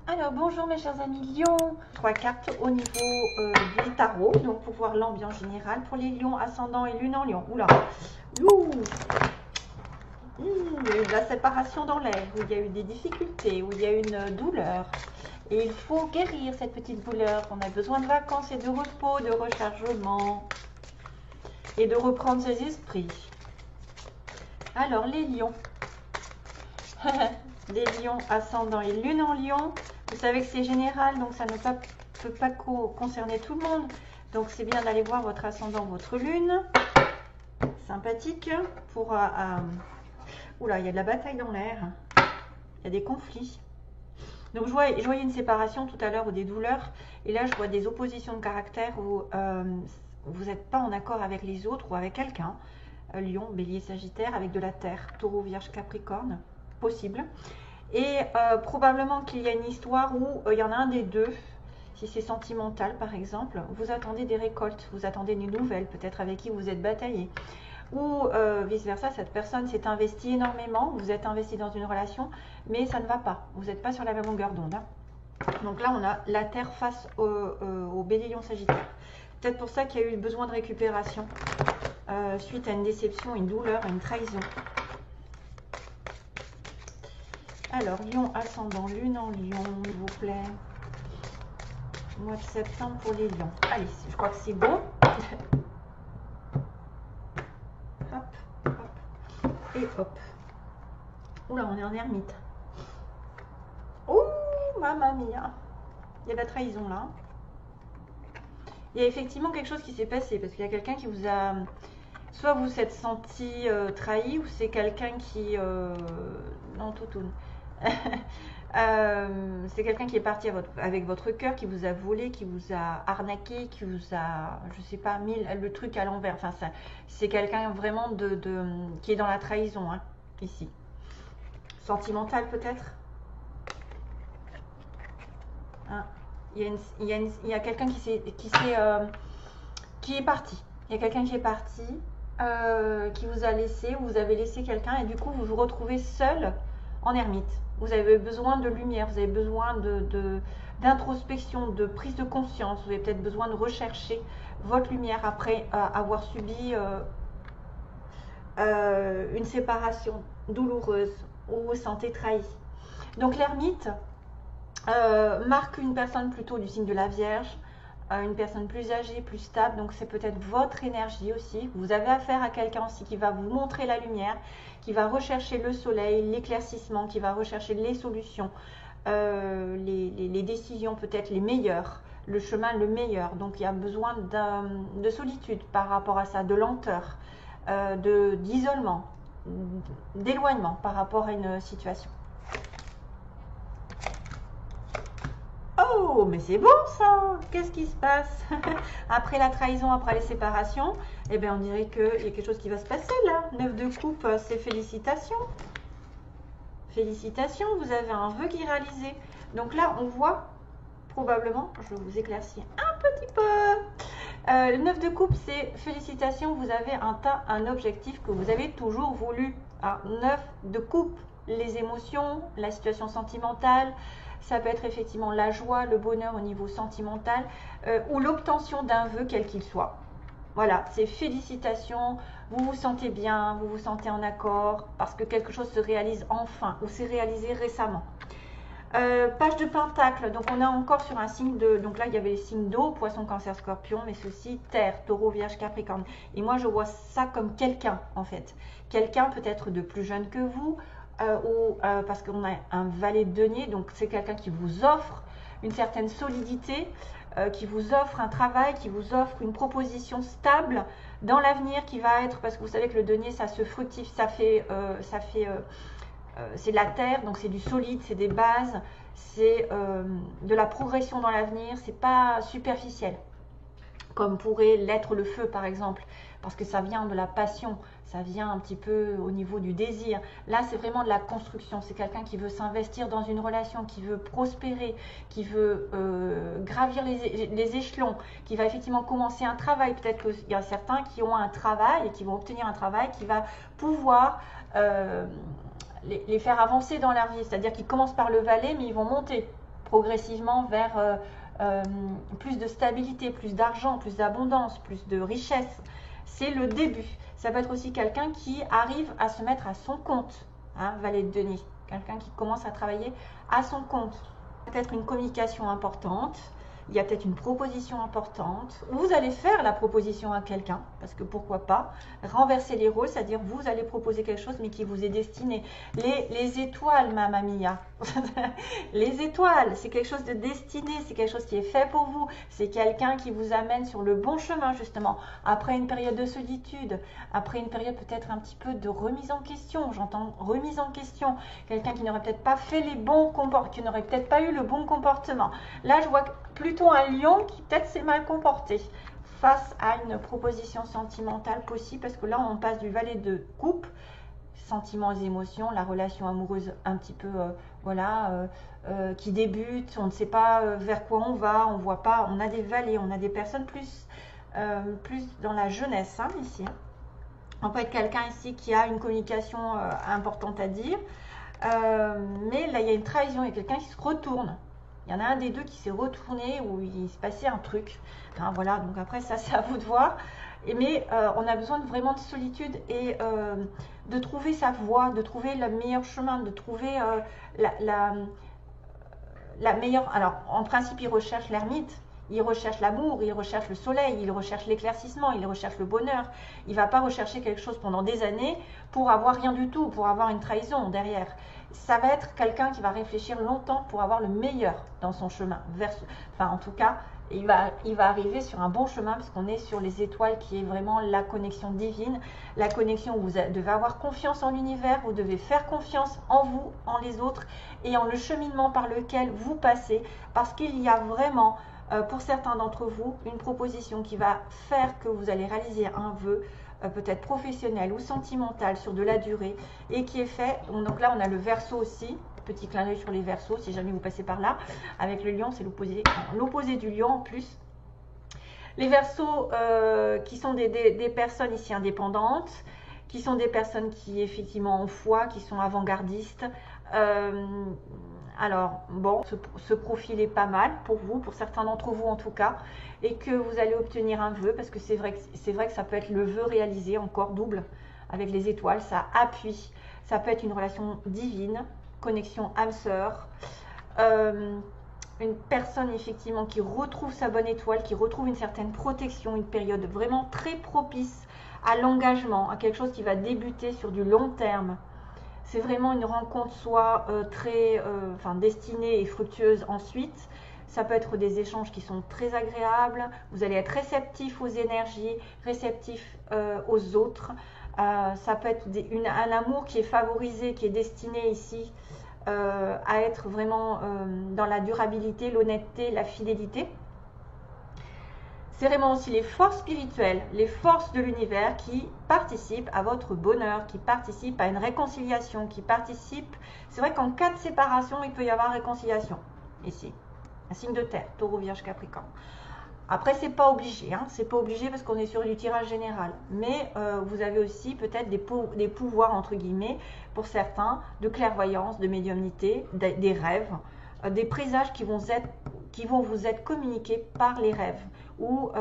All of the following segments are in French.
Alors bonjour mes chers amis Lions, 3 cartes au niveau des tarots, donc pour voir l'ambiance générale pour les lions, ascendant et lune en lion. Oula, ouh, il y a eu de la séparation dans l'air, où il y a eu des difficultés, où il y a eu une douleur. Et il faut guérir cette petite douleur. On a besoin de vacances et de repos, de rechargement et de reprendre ses esprits. Alors les lions, les lions ascendant et lune en lion. Vous savez que c'est général, donc ça ne peut pas concerner tout le monde. Donc c'est bien d'aller voir votre ascendant, votre lune. Sympathique pour... Oula, il y a de la bataille dans l'air. Il y a des conflits. Donc je voyais une séparation tout à l'heure ou des douleurs. Et là, je vois des oppositions de caractère où vous n'êtes pas en accord avec les autres ou avec quelqu'un. Lion, bélier, sagittaire, avec de la terre. Taureau, vierge, capricorne. Possible. Et probablement qu'il y a une histoire où il y en a un des deux, si c'est sentimental par exemple, vous attendez des récoltes, vous attendez des nouvelles, peut-être avec qui vous êtes bataillé. Ou vice versa, cette personne s'est investie énormément, vous êtes investi dans une relation, mais ça ne va pas, vous n'êtes pas sur la même longueur d'onde. Hein. Donc là, on a la terre face au bélier lion sagittaire. Peut-être pour ça qu'il y a eu besoin de récupération, suite à une déception, une douleur, une trahison. Alors, lion ascendant, lune en lion, s'il vous plaît. Mois de septembre pour les lions. Allez, je crois que c'est beau. Hop, hop, et hop. Oula, on est en ermite. Ouh, mamma mia. Il y a de la trahison là. Il y a effectivement quelque chose qui s'est passé parce qu'il y a quelqu'un qui vous a... Soit vous vous êtes senti trahi ou c'est quelqu'un qui... Non, toutoune. C'est quelqu'un qui est parti avec votre cœur, qui vous a volé, qui vous a arnaqué, qui vous a, je sais pas, mis le truc à l'envers. Enfin, c'est quelqu'un vraiment qui est dans la trahison, hein, ici. Sentimental peut-être. Hein. Il y a quelqu'un qui est parti. Il y a quelqu'un qui est parti, qui vous a laissé, ou vous avez laissé quelqu'un, et du coup vous vous retrouvez seul en ermite. Vous avez besoin de lumière, vous avez besoin d'introspection, de prise de conscience. Vous avez peut-être besoin de rechercher votre lumière après avoir subi une séparation douloureuse ou vous vous sentez trahi. Donc l'ermite marque une personne plutôt du signe de la Vierge, une personne plus âgée, plus stable, donc c'est peut-être votre énergie aussi. Vous avez affaire à quelqu'un aussi qui va vous montrer la lumière, qui va rechercher le soleil, l'éclaircissement, qui va rechercher les solutions, les décisions peut-être les meilleures, le chemin le meilleur. Donc il y a besoin de solitude par rapport à ça, de lenteur, d'isolement, d'éloignement par rapport à une situation. Oh, mais c'est bon ça! Qu'est-ce qui se passe? Après la trahison, après les séparations, eh bien on dirait qu'il y a quelque chose qui va se passer là. 9 de coupe, c'est félicitations. Félicitations, vous avez un vœu qui est réalisé. Donc là, on voit probablement, je vais vous éclaircir un petit peu. Le 9 de coupe, c'est félicitations, vous avez un objectif que vous avez toujours voulu. 9 de coupe, les émotions, la situation sentimentale. Ça peut être effectivement la joie, le bonheur au niveau sentimental ou l'obtention d'un vœu quel qu'il soit. Voilà, c'est félicitations, vous vous sentez bien, vous vous sentez en accord parce que quelque chose se réalise enfin ou s'est réalisé récemment. Page de pentacle, donc on est encore sur un signe de... Donc là, il y avait les signes d'eau, poisson, cancer, scorpion, mais ceci, terre, taureau, vierge, capricorne. Et moi, je vois ça comme quelqu'un, en fait. Quelqu'un peut-être de plus jeune que vous, parce qu'on a un valet de denier, donc c'est quelqu'un qui vous offre une certaine solidité, qui vous offre un travail, qui vous offre une proposition stable dans l'avenir qui va être, parce que vous savez que le denier ça se fructifie, c'est de la terre, donc c'est du solide, c'est des bases, c'est de la progression dans l'avenir, c'est pas superficiel comme pourrait l'être le feu par exemple, parce que ça vient de la passion, ça vient un petit peu au niveau du désir. Là, c'est vraiment de la construction, c'est quelqu'un qui veut s'investir dans une relation, qui veut prospérer, qui veut gravir les échelons, qui va effectivement commencer un travail. Peut-être qu'il y a certains qui ont un travail et qui vont obtenir un travail qui va pouvoir les faire avancer dans leur vie, c'est-à-dire qu'ils commencent par le valet, mais ils vont monter progressivement vers plus de stabilité, plus d'argent, plus d'abondance, plus de richesse. C'est le début. Ça peut être aussi quelqu'un qui arrive à se mettre à son compte, hein, valet de denier. Quelqu'un qui commence à travailler à son compte. Peut-être une communication importante. Il y a peut-être une proposition importante. Vous allez faire la proposition à quelqu'un, parce que pourquoi pas, renverser les rôles, c'est-à-dire vous allez proposer quelque chose, mais qui vous est destiné. Les étoiles, Mamma Mia. Les étoiles, c'est quelque chose de destiné, c'est quelque chose qui est fait pour vous. C'est quelqu'un qui vous amène sur le bon chemin, justement. Après une période de solitude, après une période peut-être un petit peu de remise en question. J'entends remise en question. Quelqu'un qui n'aurait peut-être pas fait les bons comportements, qui n'aurait peut-être pas eu le bon comportement. Là, je vois plutôt un lion qui peut-être s'est mal comporté face à une proposition sentimentale possible, parce que là on passe du valet de coupe, sentiments et émotions, la relation amoureuse un petit peu qui débute, on ne sait pas vers quoi on va, on voit pas, on a des valets, on a des personnes plus dans la jeunesse, hein, ici, hein. On peut être quelqu'un ici qui a une communication importante à dire, mais là il y a une trahison, il y a quelqu'un qui se retourne. Il y en a un des deux qui s'est retourné, où il se passait un truc. Enfin, voilà, donc après ça c'est à vous de voir. Mais on a besoin vraiment de solitude et de trouver sa voie, de trouver le meilleur chemin, de trouver la meilleure... Alors en principe il recherche l'ermite, il recherche l'amour, il recherche le soleil, il recherche l'éclaircissement, il recherche le bonheur. Il ne va pas rechercher quelque chose pendant des années pour avoir rien du tout, pour avoir une trahison derrière. Ça va être quelqu'un qui va réfléchir longtemps pour avoir le meilleur dans son chemin. Enfin, en tout cas, il va arriver sur un bon chemin, parce qu'on est sur les étoiles, qui est vraiment la connexion divine, la connexion où vous devez avoir confiance en l'univers, vous devez faire confiance en vous, en les autres, et en le cheminement par lequel vous passez, parce qu'il y a vraiment, pour certains d'entre vous, une proposition qui va faire que vous allez réaliser un vœu, peut-être professionnel ou sentimental sur de la durée, et qui est fait. Donc là on a le Verseau aussi, petit clin d'œil sur les Verseaux si jamais vous passez par là. Avec le lion, c'est l'opposé du lion en plus. Les Verseaux qui sont des personnes ici indépendantes, qui sont des personnes qui effectivement ont foi, qui sont avant-gardistes. Alors bon, ce profil est pas mal pour vous, pour certains d'entre vous en tout cas, et que vous allez obtenir un vœu, parce que c'est vrai que ça peut être le vœu réalisé, encore double avec les étoiles, ça appuie. Ça peut être une relation divine, connexion âme-sœur, une personne effectivement qui retrouve sa bonne étoile, qui retrouve une certaine protection, une période vraiment très propice à l'engagement, à quelque chose qui va débuter sur du long terme. C'est vraiment une rencontre soit très destinée et fructueuse ensuite. Ça peut être des échanges qui sont très agréables. Vous allez être réceptif aux énergies, réceptif aux autres. Ça peut être un amour qui est favorisé, qui est destiné ici à être vraiment dans la durabilité, l'honnêteté, la fidélité. C'est vraiment aussi les forces spirituelles, les forces de l'univers qui participent à votre bonheur, qui participent à une réconciliation, qui participent... C'est vrai qu'en cas de séparation, il peut y avoir réconciliation, ici. Un signe de terre, Taureau, Vierge, Capricorne. Après, c'est pas obligé, hein, c'est pas obligé parce qu'on est sur du tirage général. Mais vous avez aussi peut-être des pouvoirs, entre guillemets, pour certains, de clairvoyance, de médiumnité, des rêves, des présages qui vont vous être communiqués par les rêves ou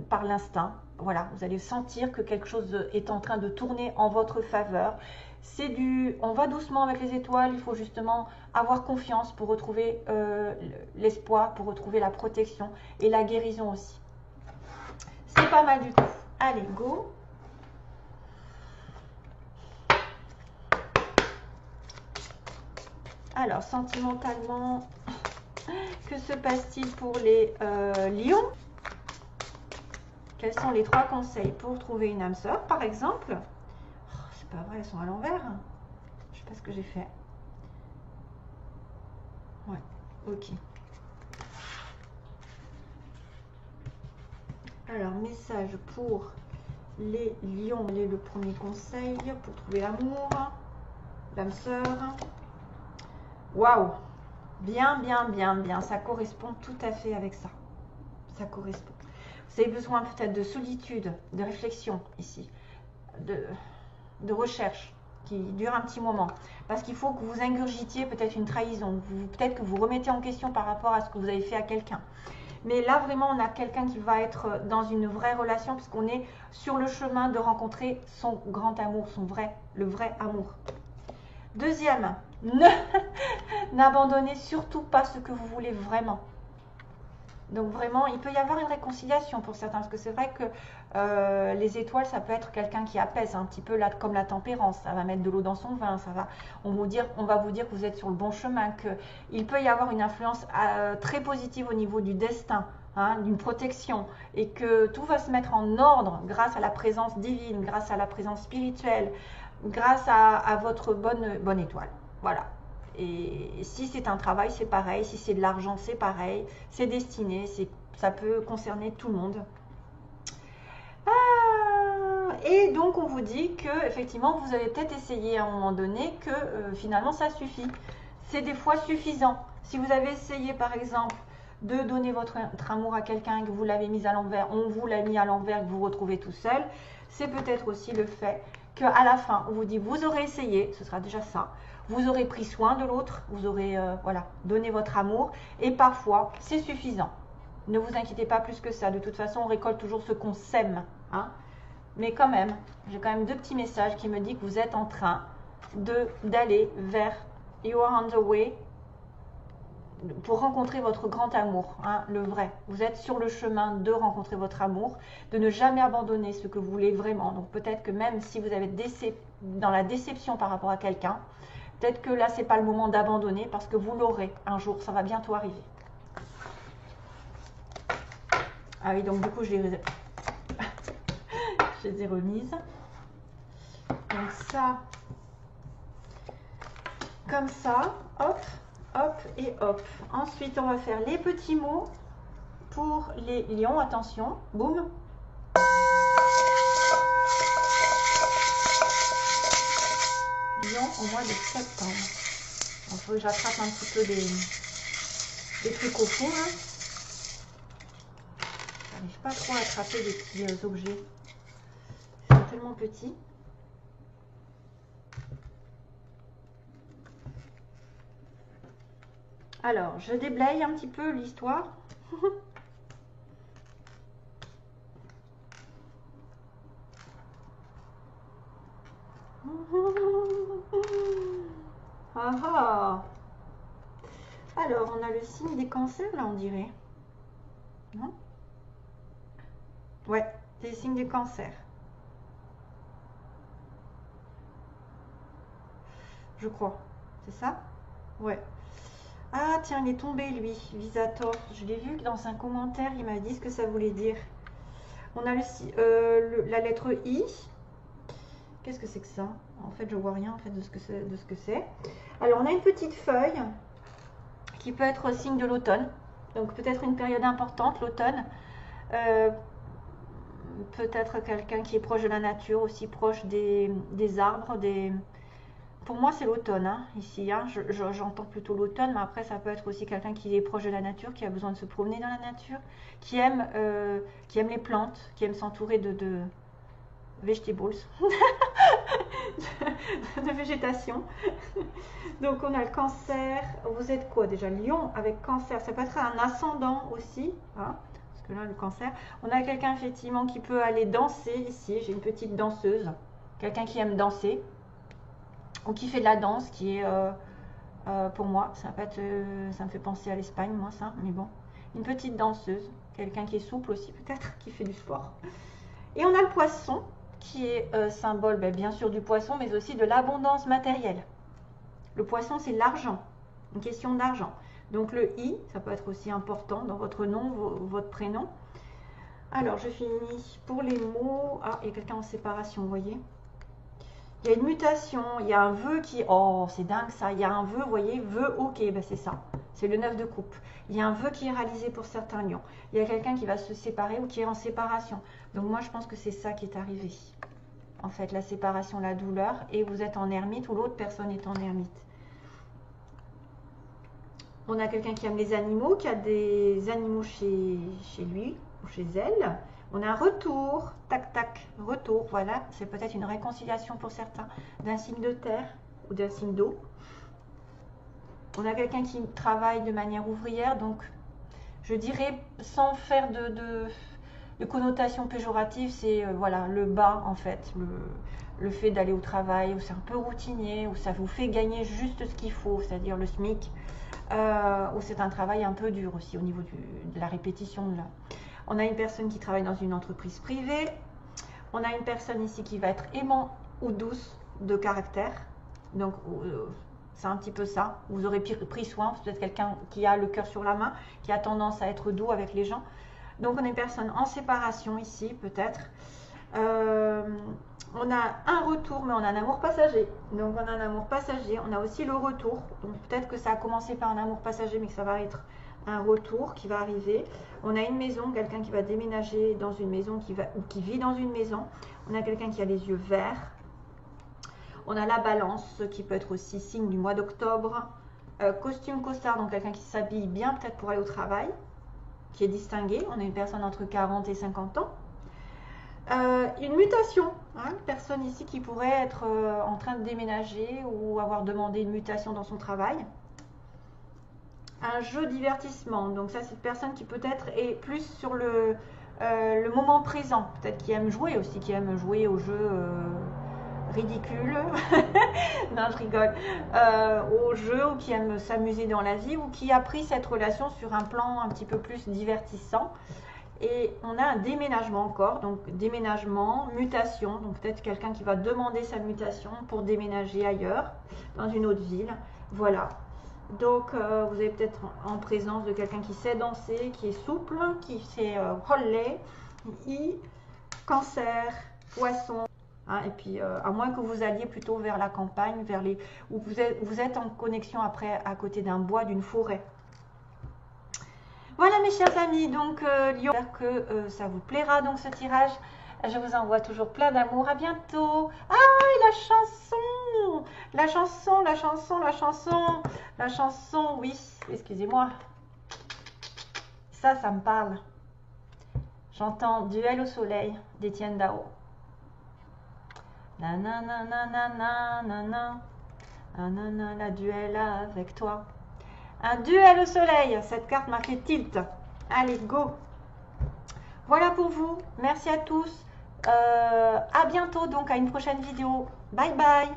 par l'instinct. Voilà, vous allez sentir que quelque chose est en train de tourner en votre faveur. On va doucement avec les étoiles, il faut justement avoir confiance pour retrouver l'espoir, pour retrouver la protection et la guérison aussi. C'est pas mal du tout. Allez, go! Alors, sentimentalement, que se passe-t-il pour les lions? Quels sont les 3 conseils pour trouver une âme sœur, par exemple? Oh, c'est pas vrai, elles sont à l'envers. Je sais pas ce que j'ai fait. Ouais, ok. Alors, message pour les lions. Quel est le premier conseil pour trouver l'amour, l'âme sœur? Waouh! Bien, bien, bien, bien. Ça correspond tout à fait avec ça. Ça correspond. Vous avez besoin peut-être de solitude, de réflexion ici, de recherche. qui dure un petit moment. Parce qu'il faut que vous ingurgitiez peut-être une trahison, peut-être que vous remettez en question par rapport à ce que vous avez fait à quelqu'un. Mais là, vraiment, on a quelqu'un qui va être dans une vraie relation, puisqu'on est sur le chemin de rencontrer son grand amour, le vrai amour. Deuxième, n'abandonnez surtout pas ce que vous voulez vraiment. Donc vraiment, il peut y avoir une réconciliation pour certains, parce que c'est vrai que les étoiles, ça peut être quelqu'un qui apaise un petit peu là, comme la tempérance. Ça va mettre de l'eau dans son vin, on va vous dire que vous êtes sur le bon chemin, qu'il peut y avoir une influence très positive au niveau du destin, hein, d'une protection, et que tout va se mettre en ordre grâce à la présence divine, grâce à la présence spirituelle, grâce à votre bonne étoile. Voilà. Et si c'est un travail, c'est pareil. Si c'est de l'argent, c'est pareil. C'est destiné, ça peut concerner tout le monde. Et donc, on vous dit que effectivement, vous avez peut-être essayé à un moment donné que finalement, ça suffit. C'est des fois suffisant. Si vous avez essayé, par exemple, de donner votre amour à quelqu'un, que vous l'avez mis à l'envers, on vous l'a mis à l'envers, que vous vous retrouvez tout seul, c'est peut-être aussi le fait qu'à la fin, on vous dit, vous aurez essayé, ce sera déjà ça. Vous aurez pris soin de l'autre, vous aurez donné votre amour, et parfois c'est suffisant. Ne vous inquiétez pas plus que ça. De toute façon, on récolte toujours ce qu'on sème. Hein. Mais quand même, j'ai quand même 2 petits messages qui me disent que vous êtes en train d'aller vers You are on the way pour rencontrer votre grand amour, hein, le vrai. Vous êtes sur le chemin de rencontrer votre amour, de ne jamais abandonner ce que vous voulez vraiment. Donc peut-être que même si vous avez dans la déception par rapport à quelqu'un, peut-être que là, ce n'est pas le moment d'abandonner parce que vous l'aurez un jour, ça va bientôt arriver. Ah oui, donc du coup, je les ai remises. Donc ça, comme ça, hop, hop et hop. Ensuite, on va faire les petits mots pour les lions. Attention, boum. Au mois de septembre. Il faut que j'attrape un petit peu des trucs au fond. Hein. Je n'arrive pas trop à attraper des petits objets. C'est tellement petit. Alors, je déblaye un petit peu l'histoire. Ah ah. Alors, on a le signe des cancers, là, on dirait. Non? Ouais, c'est le signe des cancers. Je crois. C'est ça? Ouais. Ah, tiens, il est tombé, lui, Visator. Je l'ai vu dans un commentaire, il m'a dit ce que ça voulait dire. On a la lettre I. Qu'est-ce que c'est que ça? En fait, je vois rien en fait de ce que c'est. Alors, on a une petite feuille qui peut être signe de l'automne. Donc, peut-être une période importante, l'automne. Peut-être quelqu'un qui est proche de la nature, aussi proche des arbres. Pour moi, c'est l'automne, hein, ici. Hein. J'entends plutôt l'automne, mais après, ça peut être aussi quelqu'un qui est proche de la nature, qui a besoin de se promener dans la nature, qui aime les plantes, qui aime s'entourer de vegetables, de végétation. Donc on a le cancer. Vous êtes quoi déjà? Lion avec cancer. Ça peut être un ascendant aussi, hein, parce que là le cancer. On a quelqu'un effectivement qui peut aller danser ici. J'ai une petite danseuse, quelqu'un qui aime danser ou qui fait de la danse, qui est pour moi, ça me fait penser à l'Espagne, moi ça, mais bon, une petite danseuse, quelqu'un qui est souple aussi peut-être, qui fait du sport. Et on a le poisson qui est symbole bien sûr du poisson, mais aussi de l'abondance matérielle. Le poisson, c'est l'argent, une question d'argent. Donc le I, ça peut être aussi important dans votre nom, votre prénom. Alors, je finis pour les mots. Ah, il y a quelqu'un en séparation, vous voyez. Il y a une mutation, il y a un vœu qui... Oh, c'est dingue ça. Il y a un vœu, vous voyez, vœu, ok, ben c'est ça. C'est le 9 de coupe. Il y a un vœu qui est réalisé pour certains lions. Il y a quelqu'un qui va se séparer ou qui est en séparation. Donc moi, je pense que c'est ça qui est arrivé. En fait, la séparation, la douleur, et vous êtes en ermite ou l'autre personne est en ermite. On a quelqu'un qui aime les animaux, qui a des animaux chez lui ou chez elle, On a retour, tac tac, retour, voilà, c'est peut-être une réconciliation pour certains d'un signe de terre ou d'un signe d'eau. On a quelqu'un qui travaille de manière ouvrière, donc je dirais sans faire de connotation péjorative, c'est voilà, le bas en fait, le fait d'aller au travail, où c'est un peu routinier, où ça vous fait gagner juste ce qu'il faut, c'est-à-dire le SMIC, où c'est un travail un peu dur aussi au niveau de la répétition. Là. On a une personne qui travaille dans une entreprise privée, on a une personne ici qui va être aimant ou douce de caractère, donc c'est un petit peu ça, vous aurez pris soin, c'est peut-être quelqu'un qui a le cœur sur la main, qui a tendance à être doux avec les gens. Donc on a une personne en séparation ici, peut-être. On a un retour, mais on a un amour passager. Donc on a un amour passager, on a aussi le retour. Donc peut-être que ça a commencé par un amour passager, mais que ça va être un retour qui va arriver. On a une maison, quelqu'un qui va déménager dans une maison, ou qui vit dans une maison. On a quelqu'un qui a les yeux verts. On a la balance, qui peut être aussi signe du mois d'octobre. Costume costard, donc quelqu'un qui s'habille bien peut-être pour aller au travail, qui est distingué. On a une personne entre 40 et 50 ans. Une mutation, hein, une personne ici qui pourrait être en train de déménager ou avoir demandé une mutation dans son travail. Un jeu divertissement, donc ça c'est une personne qui peut-être est plus sur le moment présent, peut-être qui aime jouer aussi, qui aime jouer aux jeux ridicule, non je rigole, au jeu, ou qui aime s'amuser dans la vie, ou qui a pris cette relation sur un plan un petit peu plus divertissant. Et on a un déménagement encore, donc déménagement, mutation, donc peut-être quelqu'un qui va demander sa mutation pour déménager ailleurs, dans une autre ville, voilà. Donc vous avez peut-être en présence de quelqu'un qui sait danser, qui est souple, qui sait roller, cancer, poisson. Hein, et puis, à moins que vous alliez plutôt vers la campagne, où vous êtes en connexion après à côté d'un bois, d'une forêt. Voilà mes chers amis, donc Lion, j'espère que ça vous plaira donc ce tirage. Je vous envoie toujours plein d'amour, à bientôt. Ah, et la chanson, oui, excusez-moi. Ça me parle. J'entends Duel au soleil d'Étienne Dao. Nanana, la duel avec toi. Un duel au soleil, cette carte marquée tilt. Allez, go. Voilà pour vous. Merci à tous. À bientôt donc à une prochaine vidéo. Bye bye.